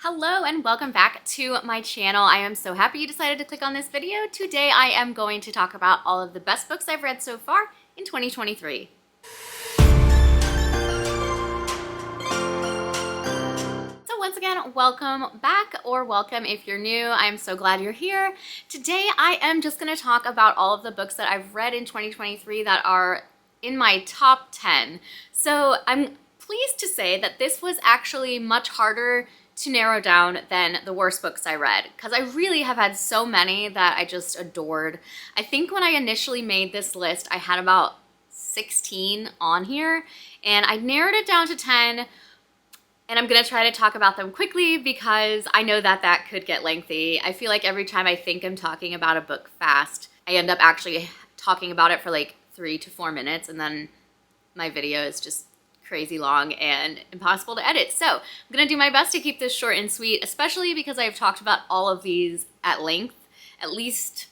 Hello and welcome back to my channel. I am so happy you decided to click on this video. Today I am going to talk about all of the best books I've read so far in 2023. So once again, welcome back, or welcome if you're new. I'm so glad you're here. Today I am just going to talk about all of the books that I've read in 2023 that are in my top 10. So I'm pleased to say that this was actually much harder to narrow down than the worst books I read, because I really have had so many that I just adored. I think when I initially made this list, I had about 16 on here, and I narrowed it down to 10, and I'm gonna try to talk about them quickly because I know that that could get lengthy. I feel like every time I think I'm talking about a book fast, I end up actually talking about it for like 3 to 4 minutes, and then my video is just crazy long and impossible to edit. So I'm gonna do my best to keep this short and sweet, especially because I've talked about all of these at length, at least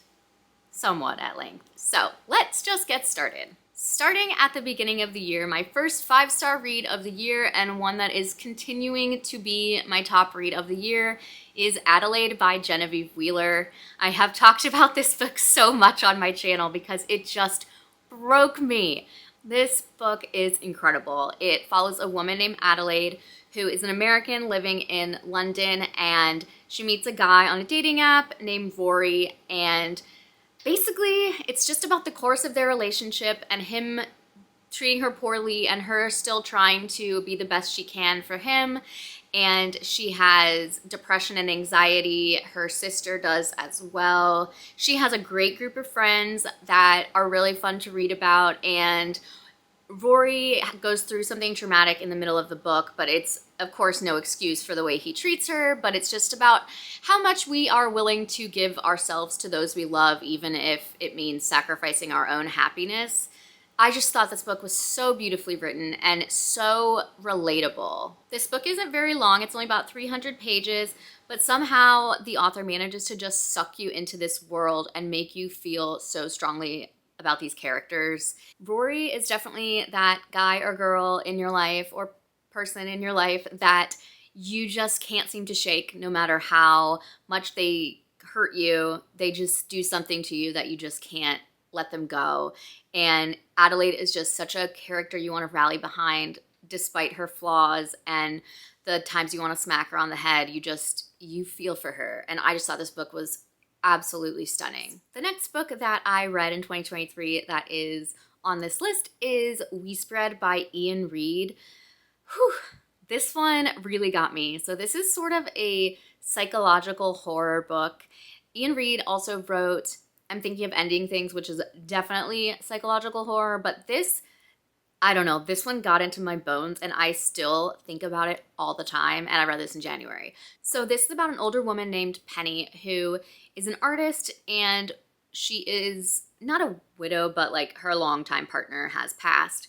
somewhat at length. So let's just get started. Starting at the beginning of the year, my first 5-star read of the year, and one that is continuing to be my top read of the year, is Adelaide by Genevieve Wheeler. I have talked about this book so much on my channel because it just broke me. This book is incredible. It follows a woman named Adelaide who is an American living in London, and she meets a guy on a dating app named Rory, and basically it's just about the course of their relationship and him treating her poorly and her still trying to be the best she can for him. And she has depression and anxiety. Her sister does as well. She has a great group of friends that are really fun to read about, and Rory goes through something traumatic in the middle of the book, but it's of course no excuse for the way he treats her, but it's just about how much we are willing to give ourselves to those we love, even if it means sacrificing our own happiness. I just thought this book was so beautifully written and so relatable. This book isn't very long, it's only about 300 pages, but somehow the author manages to just suck you into this world and make you feel so strongly about these characters. Rory is definitely that guy or girl in your life, or person in your life, that you just can't seem to shake no matter how much they hurt you. They just do something to you that you just can't let them go. And Adelaide is just such a character you want to rally behind despite her flaws and the times you want to smack her on the head. You feel for her. And I just thought this book was absolutely stunning. The next book that I read in 2023 that is on this list is We Spread by Ian Reid. Whew, this one really got me. So this is sort of a psychological horror book. Ian Reid also wrote I'm Thinking of Ending Things, which is definitely psychological horror, but this, I don't know, this one got into my bones and I still think about it all the time, and I read this in January. So this is about an older woman named Penny who is an artist, and she is not a widow, but like her longtime partner has passed.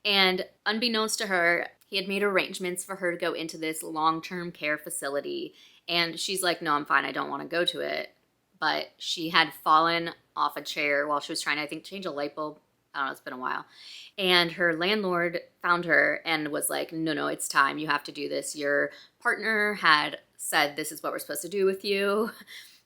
And unbeknownst to her, he had made arrangements for her to go into this long-term care facility, and she's like, no, I'm fine, I don't want to go to it. But she had fallen off a chair while she was trying to, I think, change a light bulb. I don't know, it's been a while. And her landlord found her and was like, no, it's time. You have to do this. Your partner had said this is what we're supposed to do with you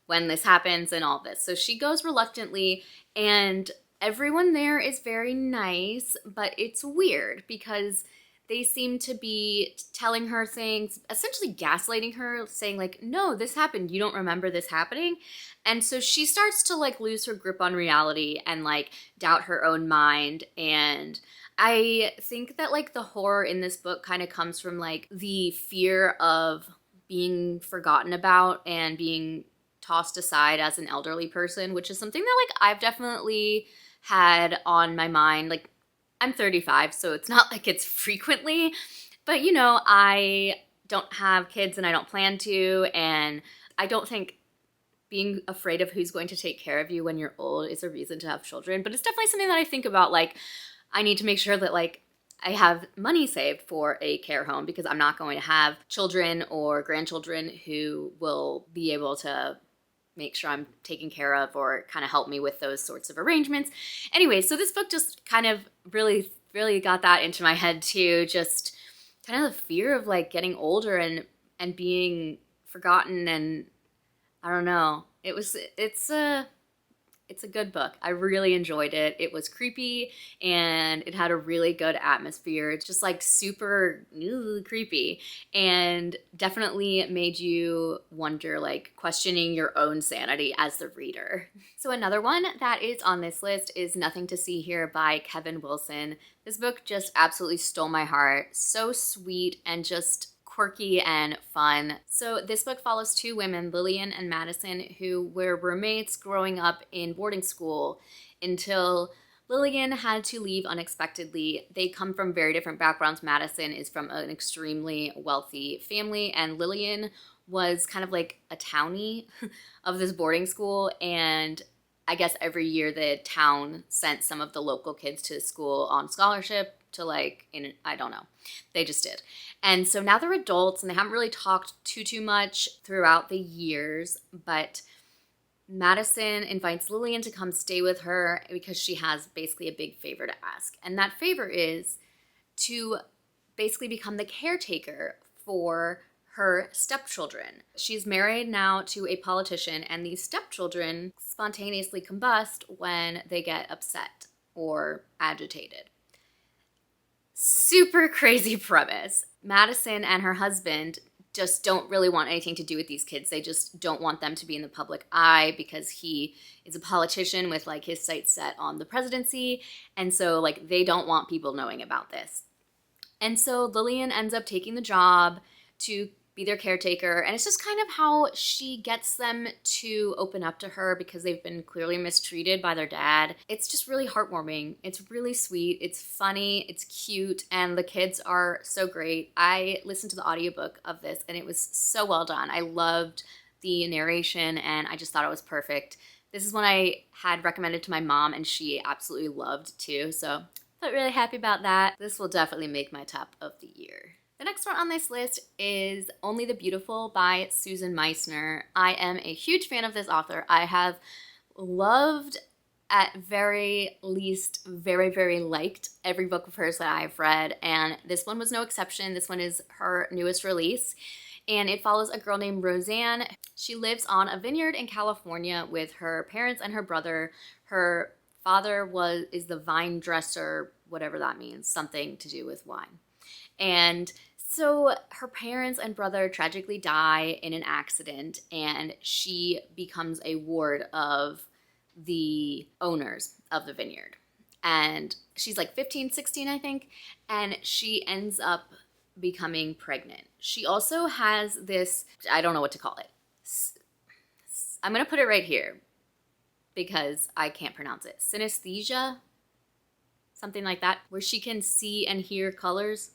when this happens and all this. So she goes reluctantly, and everyone there is very nice, but it's weird because they seem to be telling her things, essentially gaslighting her, saying like, no, this happened. You don't remember this happening. And so she starts to like lose her grip on reality and like doubt her own mind. And I think that like the horror in this book kind of comes from like the fear of being forgotten about and being tossed aside as an elderly person, which is something that like I've definitely had on my mind. Like, I'm 35, so it's not like it's frequently, but you know, I don't have kids and I don't plan to, and I don't think being afraid of who's going to take care of you when you're old is a reason to have children, but it's definitely something that I think about. Like, I need to make sure that like I have money saved for a care home because I'm not going to have children or grandchildren who will be able to make sure I'm taken care of or kind of help me with those sorts of arrangements. Anyway, so this book just kind of really got that into my head too. Just kind of the fear of like getting older and being forgotten, and I don't know. It's a good book. I really enjoyed it. It was creepy and it had a really good atmosphere. It's just like super creepy, and definitely made you wonder, like questioning your own sanity as the reader. So another one that is on this list is Nothing to See Here by Kevin Wilson. This book just absolutely stole my heart. So sweet and just quirky and fun. So this book follows two women, Lillian and Madison, who were roommates growing up in boarding school until Lillian had to leave unexpectedly. They come from very different backgrounds. Madison is from an extremely wealthy family, and Lillian was kind of like a townie of this boarding school, and I guess every year the town sent some of the local kids to school on scholarship to I don't know. They just did. And so now they're adults and they haven't really talked too much throughout the years, but Madison invites Lillian to come stay with her because she has basically a big favor to ask. And that favor is to basically become the caretaker for her stepchildren. She's married now to a politician, and these stepchildren spontaneously combust when they get upset or agitated. Super crazy premise. Madison and her husband just don't really want anything to do with these kids. They just don't want them to be in the public eye because he is a politician with like his sights set on the presidency. And so like they don't want people knowing about this. And so Lillian ends up taking the job to be their caretaker, and it's just kind of how she gets them to open up to her because they've been clearly mistreated by their dad. It's just really heartwarming. It's really sweet. It's funny. It's cute, and the kids are so great. I listened to the audiobook of this, and it was so well done. I loved the narration, and I just thought it was perfect. This is one I had recommended to my mom, and she absolutely loved too, so I'm really happy about that. This will definitely make my top of the year. The next one on this list is Only the Beautiful by Susan Meissner. I am a huge fan of this author. I have loved, at very least, very liked every book of hers that I've read, and this one was no exception. This one is her newest release, and it follows a girl named Roseanne. She lives on a vineyard in California with her parents and her brother. Her father is the vine dresser, whatever that means, something to do with wine. And so her parents and brother tragically die in an accident, and she becomes a ward of the owners of the vineyard. And she's like 15, 16, I think, and she ends up becoming pregnant. She also has this, I don't know what to call it. I'm going to put it right here because I can't pronounce it. Synesthesia? Something like that, where she can see and hear colors.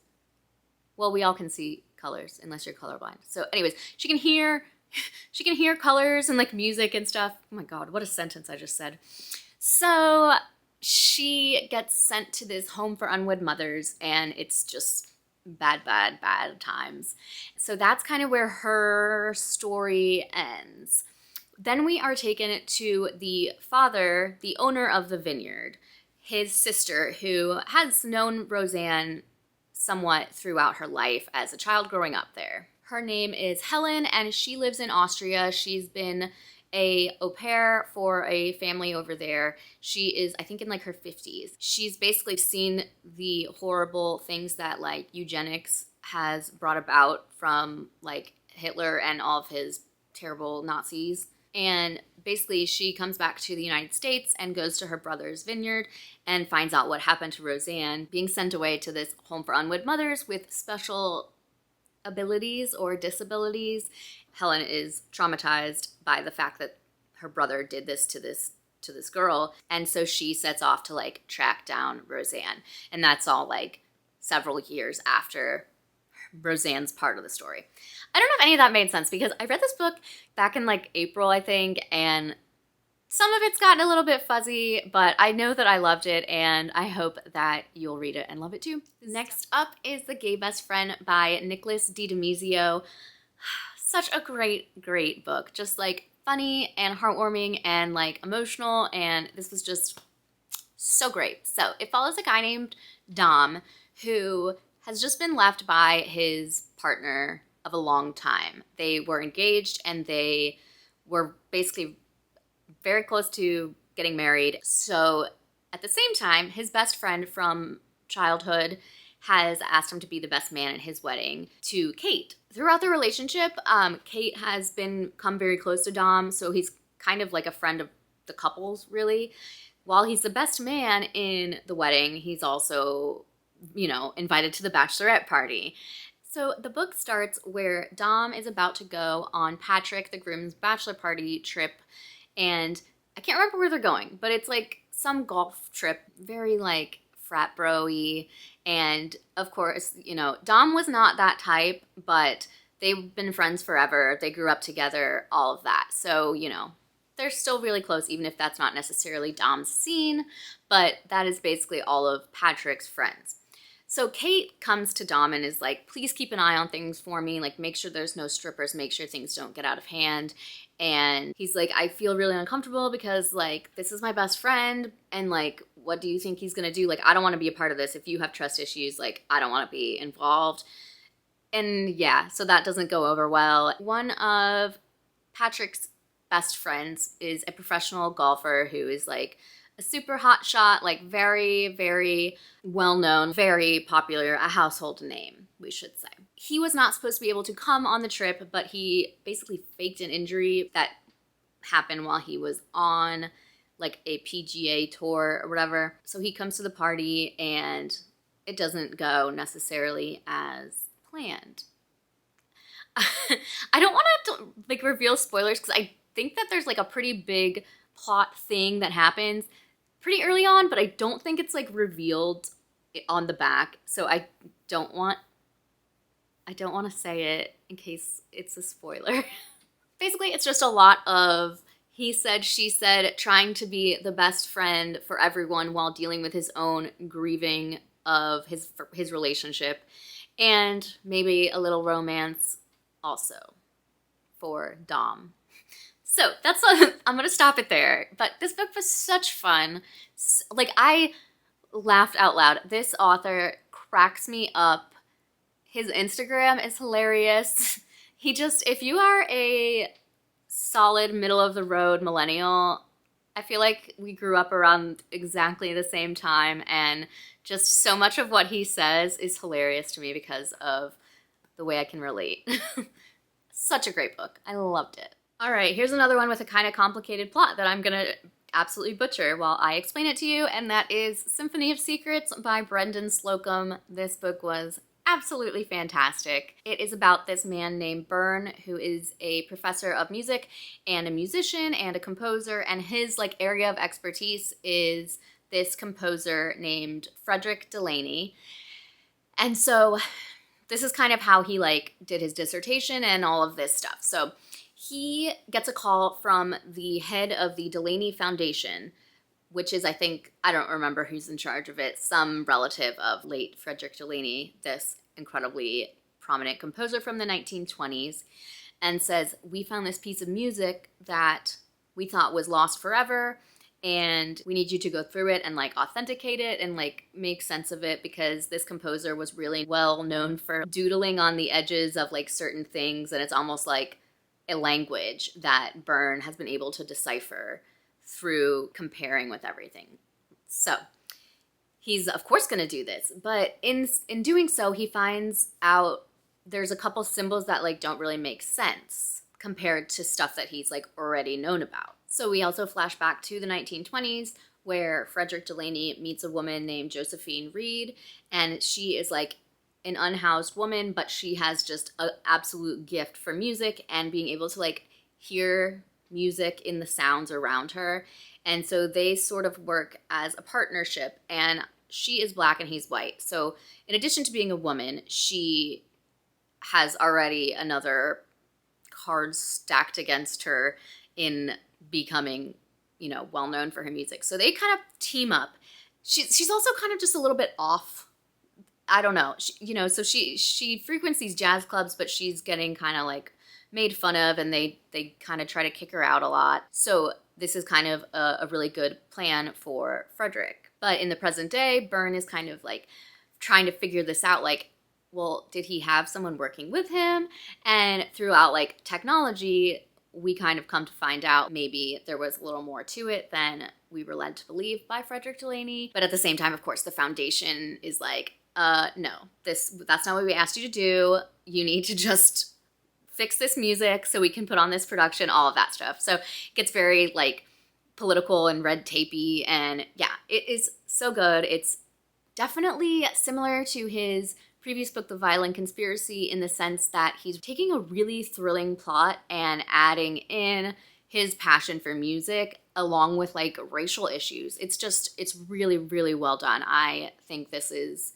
Well, we all can see colors unless you're colorblind. So anyways, she can hear colors and like music and stuff. Oh my God, what a sentence I just said. So she gets sent to this home for unwed mothers, and it's just bad times. So that's kind of where her story ends. Then we are taken to the father, the owner of the vineyard, his sister, who has known Roseanne somewhat throughout her life as a child growing up there. Her name is Helen, and she lives in Austria. She's been a au pair for a family over there. She is, I think, in like her 50s. She's basically seen the horrible things that like eugenics has brought about from like Hitler and all of his terrible Nazis. And basically she comes back to the United States and goes to her brother's vineyard and finds out what happened to Roseanne being sent away to this home for unwed mothers with special abilities or disabilities. Helen is traumatized by the fact that her brother did this to this girl, and so she sets off to like track down Roseanne, and that's all like several years after Roseanne's part of the story. I don't know if any of that made sense because I read this book back in like April, I think, and some of it's gotten a little bit fuzzy, but I know that I loved it, and I hope that you'll read it and love it too. Next up is The Gay Best Friend by Nicholas DiDomizio. Such a great book. Just like funny and heartwarming and like emotional, and this was just so great. So it follows a guy named Dom who has just been left by his partner of a long time. They were engaged and they were basically very close to getting married. So at the same time, his best friend from childhood has asked him to be the best man at his wedding to Kate. Throughout the relationship, Kate has become very close to Dom, so he's kind of like a friend of the couple's, really. While he's the best man in the wedding, he's also, invited to the bachelorette party. So the book starts where Dom is about to go on Patrick, the groom's bachelor party trip, and I can't remember where they're going, but it's like some golf trip, very like frat bro-y. And of course, Dom was not that type, but they've been friends forever. They grew up together, all of that. So, they're still really close, even if that's not necessarily Dom's scene, but that is basically all of Patrick's friends. So Kate comes to Dom and is like, please keep an eye on things for me. Like, make sure there's no strippers, make sure things don't get out of hand. And he's like, I feel really uncomfortable because, like, this is my best friend. And, like, what do you think he's going to do? Like, I don't want to be a part of this. If you have trust issues, like, I don't want to be involved. And yeah, so that doesn't go over well. One of Patrick's best friends is a professional golfer who is, like, a super hot shot, like very, very well-known, very popular, a household name, we should say. He was not supposed to be able to come on the trip, but he basically faked an injury that happened while he was on like a PGA tour or whatever. So he comes to the party and it doesn't go necessarily as planned. I don't want to like reveal spoilers because I think that there's like a pretty big plot thing that happens pretty early on, but I don't think it's like revealed on the back. So I don't want to say it in case it's a spoiler. Basically, it's just a lot of he said, she said, trying to be the best friend for everyone while dealing with his own grieving of his relationship, and maybe a little romance also for Dom. So that's I'm going to stop it there. But this book was such fun. Like, I laughed out loud. This author cracks me up. His Instagram is hilarious. If you are a solid middle-of-the-road millennial, I feel like we grew up around exactly the same time, and just so much of what he says is hilarious to me because of the way I can relate. Such a great book. I loved it. All right, here's another one with a kind of complicated plot that I'm going to absolutely butcher while I explain it to you, and that is Symphony of Secrets by Brendan Slocum. This book was absolutely fantastic. It is about this man named Byrne, who is a professor of music and a musician and a composer, and his like area of expertise is this composer named Frederick Delaney. And so this is kind of how he like did his dissertation and all of this stuff. So he gets a call from the head of the Delaney Foundation, which is, I don't remember who's in charge of it, some relative of late Frederick Delaney, this incredibly prominent composer from the 1920s, and says, we found this piece of music that we thought was lost forever, and we need you to go through it and like authenticate it and like make sense of it, because this composer was really well known for doodling on the edges of like certain things, and it's almost like a language that Byrne has been able to decipher through comparing with everything. So he's of course going to do this, but in doing so, he finds out there's a couple symbols that like don't really make sense compared to stuff that he's like already known about. So we also flash back to the 1920s where Frederick Delaney meets a woman named Josephine Reed, and she is like an unhoused woman, but she has just an absolute gift for music and being able to like hear music in the sounds around her. And so they sort of work as a partnership, and she is black and he's white. So in addition to being a woman, she has already another card stacked against her in becoming, well known for her music. So they kind of team up. She's also kind of just a little bit off. I don't know. So she frequents these jazz clubs, but she's getting kind of like made fun of, and they kind of try to kick her out a lot. So this is kind of a really good plan for Frederick. But in the present day, Byrne is kind of like trying to figure this out. Like, well, did he have someone working with him? And throughout like technology, we kind of come to find out maybe there was a little more to it than we were led to believe by Frederick Delaney. But at the same time, of course, the foundation is like, no, that's not what we asked you to do. You need to just fix this music so we can put on this production, all of that stuff. So it gets very like political and red tapey, and yeah, it is so good. It's definitely similar to his previous book, The Violent Conspiracy, in the sense that he's taking a really thrilling plot and adding in his passion for music along with like racial issues. It's really, really well done. I think this is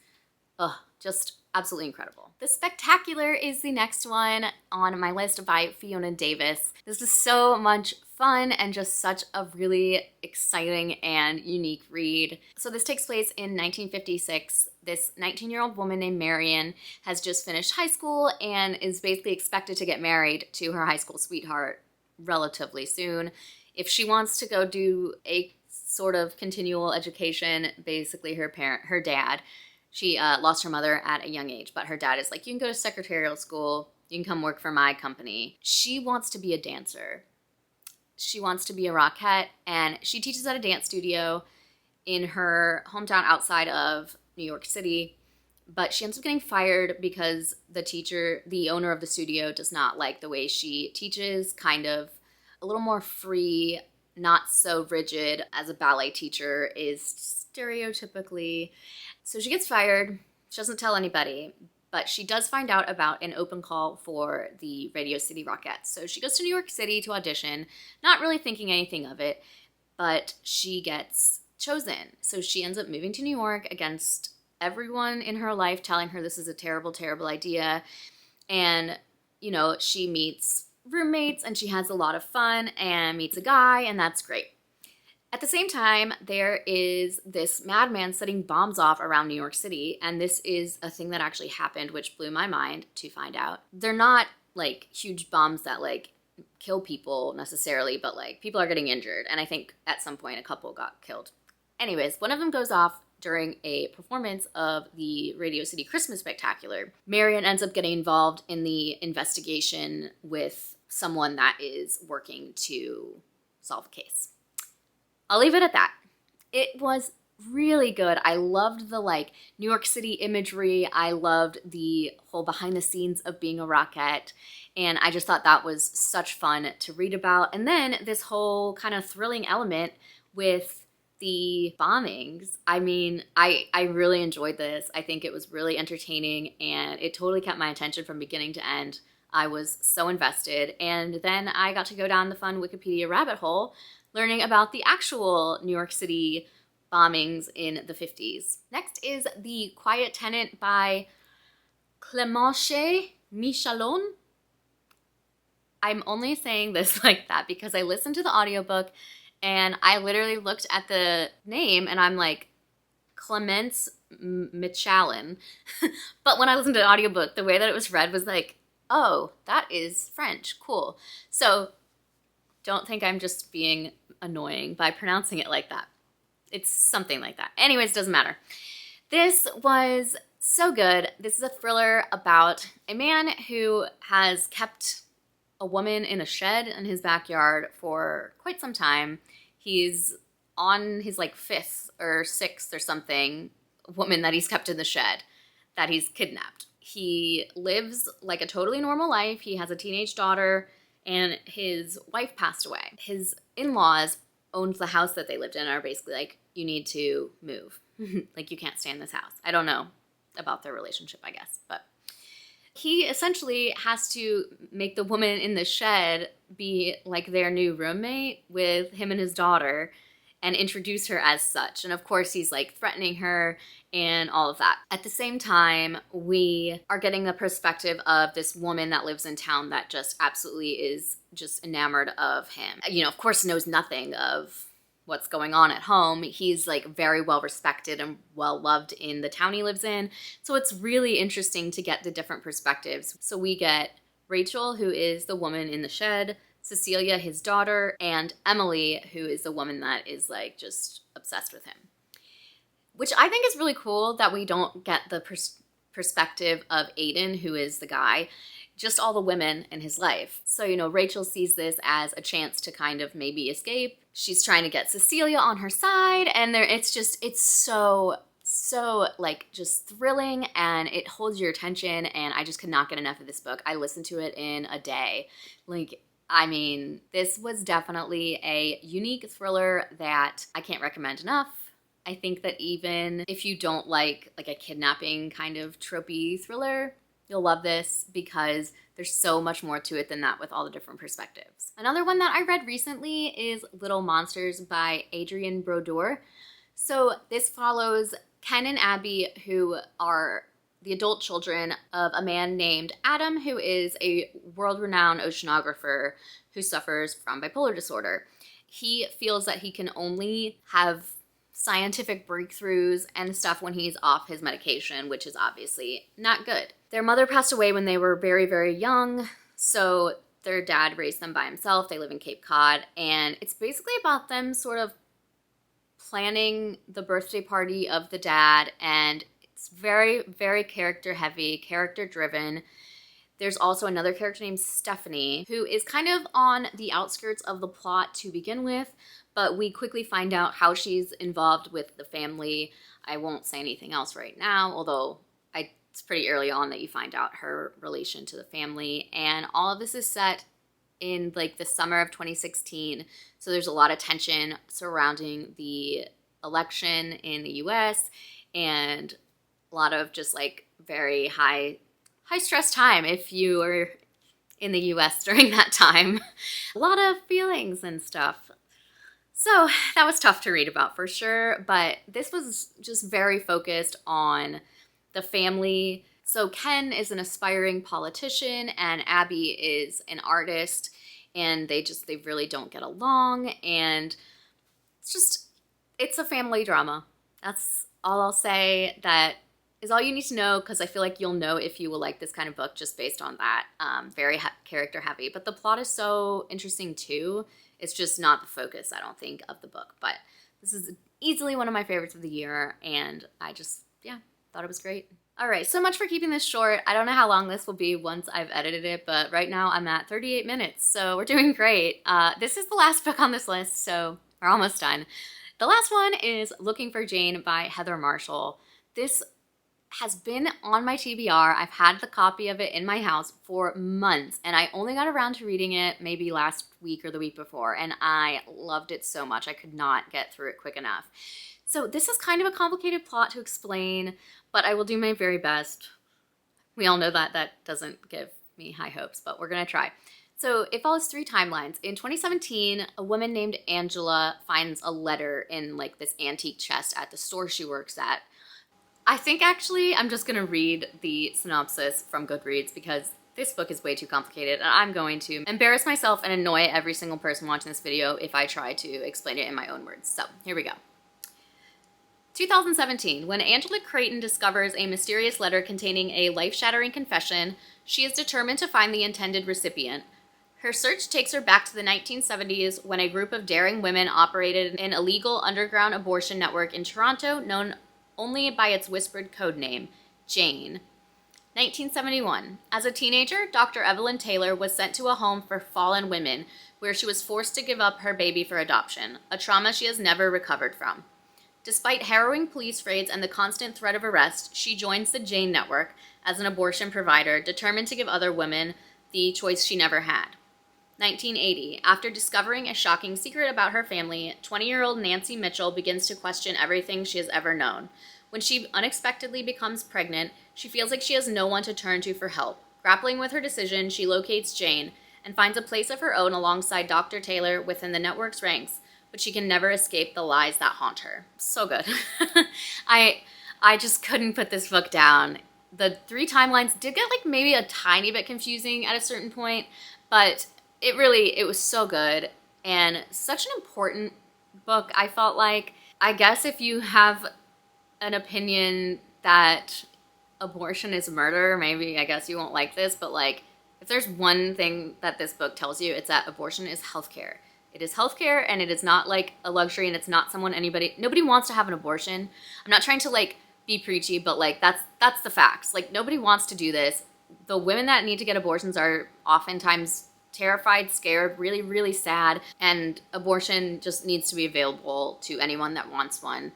just absolutely incredible. The Spectacular is the next one on my list by Fiona Davis. This is so much fun and just such a really exciting and unique read. So this takes place in 1956. This 19-year-old woman named Marion has just finished high school and is basically expected to get married to her high school sweetheart relatively soon. If she wants to go do a sort of continual education, basically her dad, she lost her mother at a young age, but her dad is like, you can go to secretarial school, you can come work for my company. She wants to be a dancer. She wants to be a rockette, and she teaches at a dance studio in her hometown outside of New York City, but she ends up getting fired because the owner of the studio, does not like the way she teaches, kind of a little more free, not so rigid as a ballet teacher is stereotypically. So she gets fired. She doesn't tell anybody, but she does find out about an open call for the Radio City Rockettes. So she goes to New York City to audition, not really thinking anything of it, but she gets chosen. So she ends up moving to New York against everyone in her life telling her this is a terrible, terrible idea. And, you know, she meets roommates and she has a lot of fun and meets a guy, and that's great. At the same time, there is this madman setting bombs off around New York City, and this is a thing that actually happened, which blew my mind to find out. They're not like huge bombs that like kill people necessarily, but like people are getting injured, and I think at some point a couple got killed. Anyways, one of them goes off during a performance of the Radio City Christmas Spectacular. Marion ends up getting involved in the investigation with someone that is working to solve a case. I'll leave it at that. It was really good. I loved the like New York City imagery. I loved the whole behind the scenes of being a rockette. And I just thought that was such fun to read about. And then this whole kind of thrilling element with the bombings. I mean, I really enjoyed this. I think it was really entertaining and it totally kept my attention from beginning to end. I was so invested. And then I got to go down the fun Wikipedia rabbit hole learning about the actual New York City bombings in the 50s. Next is The Quiet Tenant by Clémence Michalon. I'm only saying this like that because I listened to the audiobook and I literally looked at the name and I'm like, Clémence Michalon. But when I listened to the audiobook, the way that it was read was like, oh, that is French, cool. So don't think I'm just being annoying by pronouncing it like that. It's something like that. Anyways, doesn't matter. This was so good. This is a thriller about a man who has kept a woman in a shed in his backyard for quite some time. He's on his like 5th or 6th or something woman that he's kept in the shed that he's kidnapped. He lives like a totally normal life. He has a teenage daughter and his wife passed away. His in-laws owned the house that they lived in and are basically like, you need to move. Like, you can't stay in this house. I don't know about their relationship, I guess. But he essentially has to make the woman in the shed be like their new roommate with him and his daughter and introduce her as such. And of course, he's like threatening her and all of that. At the same time, we are getting the perspective of this woman that lives in town that just absolutely is just enamored of him. You know, of course, knows nothing of what's going on at home. He's like very well respected and well loved in the town he lives in. So it's really interesting to get the different perspectives. So we get Rachel, who is the woman in the shed, Cecilia, his daughter, and Emily, who is the woman that is like just obsessed with him. Which I think is really cool that we don't get the perspective of Aiden, who is the guy, just all the women in his life. So, you know, Rachel sees this as a chance to kind of maybe escape. She's trying to get Cecilia on her side, and it's so like just thrilling, and it holds your attention, and I just could not get enough of this book. I listened to it in a day. Like, I mean, this was definitely a unique thriller that I can't recommend enough. I think that even if you don't like a kidnapping kind of tropey thriller, you'll love this because there's so much more to it than that with all the different perspectives. Another one that I read recently is Little Monsters by Adrienne Brodeur. So this follows Ken and Abby, who are the adult children of a man named Adam, who is a world-renowned oceanographer who suffers from bipolar disorder. He feels that he can only have scientific breakthroughs and stuff when he's off his medication, which is obviously not good. Their mother passed away when they were very, very young, so their dad raised them by himself. They live in Cape Cod, and it's basically about them sort of planning the birthday party of the dad, and it's very, very character heavy, character driven. There's also another character named Stephanie, who is kind of on the outskirts of the plot to begin with, but we quickly find out how she's involved with the family. I won't say anything else right now, although it's pretty early on that you find out her relation to the family. And all of this is set in like the summer of 2016, so there's a lot of tension surrounding the election in the US and a lot of just like very high stress time if you were in the US during that time. A lot of feelings and stuff. So that was tough to read about for sure, but this was just very focused on the family. So Ken is an aspiring politician and Abby is an artist, and they really don't get along, and it's a family drama. That's all I'll say. That is all you need to know, because I feel like you'll know if you will like this kind of book just based on that. Very character heavy, but the plot is so interesting too. It's just not the focus, I don't think, of the book, but this is easily one of my favorites of the year, and I just, yeah, thought it was great. All right, so much for keeping this short. I don't know how long this will be once I've edited it, but right now I'm at 38 minutes, so we're doing great. This is the last book on this list, so we're almost done. The last one is Looking for Jane by Heather Marshall. This has been on my TBR. I've had the copy of it in my house for months, and I only got around to reading it maybe last week or the week before, and I loved it so much. I could not get through it quick enough. So this is kind of a complicated plot to explain, but I will do my very best. We all know that doesn't give me high hopes, but we're gonna try. So it follows 3 timelines. In 2017, a woman named Angela finds a letter in like this antique chest at the store she works at. I think actually I'm just gonna read the synopsis from Goodreads because this book is way too complicated, and I'm going to embarrass myself and annoy every single person watching this video if I try to explain it in my own words. So here we go. 2017, when Angela Creighton discovers a mysterious letter containing a life-shattering confession, she is determined to find the intended recipient. Her search takes her back to the 1970s when a group of daring women operated an illegal underground abortion network in Toronto known only by its whispered code name, Jane. 1971. As a teenager, Dr. Evelyn Taylor was sent to a home for fallen women where she was forced to give up her baby for adoption, a trauma she has never recovered from. Despite harrowing police raids and the constant threat of arrest, she joins the Jane Network as an abortion provider, determined to give other women the choice she never had. 1980. After discovering a shocking secret about her family, 20-year-old Nancy Mitchell begins to question everything she has ever known. When she unexpectedly becomes pregnant, she feels like she has no one to turn to for help. Grappling with her decision, she locates Jane and finds a place of her own alongside Dr. Taylor within the network's ranks, but she can never escape the lies that haunt her. So good. I just couldn't put this book down. The 3 timelines did get like maybe a tiny bit confusing at a certain point, but it was so good and such an important book. I felt like, I guess if you have an opinion that abortion is murder, maybe I guess you won't like this, but like if there's one thing that this book tells you, it's that abortion is healthcare. It is healthcare, and it is not like a luxury, and it's not nobody wants to have an abortion. I'm not trying to like be preachy, but like that's the facts. Like nobody wants to do this. The women that need to get abortions are oftentimes terrified, scared, really, really sad, and abortion just needs to be available to anyone that wants one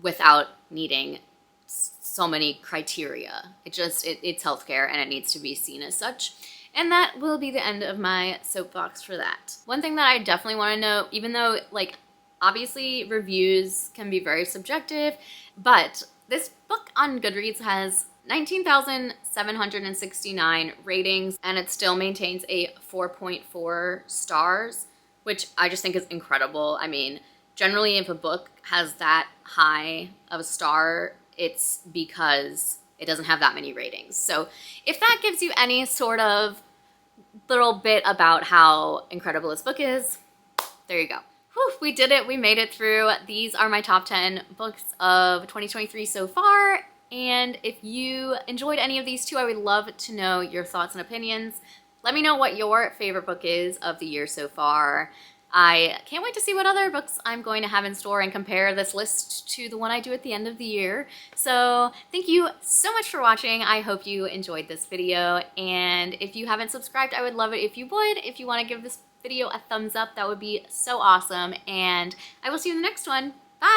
without needing so many criteria. It's healthcare and it needs to be seen as such. And that will be the end of my soapbox for that. One thing that I definitely want to know, even though like obviously reviews can be very subjective, but this book on Goodreads has 19,769 ratings and it still maintains a 4.4 stars, which I just think is incredible. I mean, generally if a book has that high of a star, it's because it doesn't have that many ratings. So if that gives you any sort of little bit about how incredible this book is, there you go. Whew, we did it. We made it through. These are my top 10 books of 2023 so far. And if you enjoyed any of these too, I would love to know your thoughts and opinions. Let me know what your favorite book is of the year so far. I can't wait to see what other books I'm going to have in store and compare this list to the one I do at the end of the year. So thank you so much for watching. I hope you enjoyed this video. And if you haven't subscribed, I would love it if you would. If you want to give this video a thumbs up, that would be so awesome. And I will see you in the next one.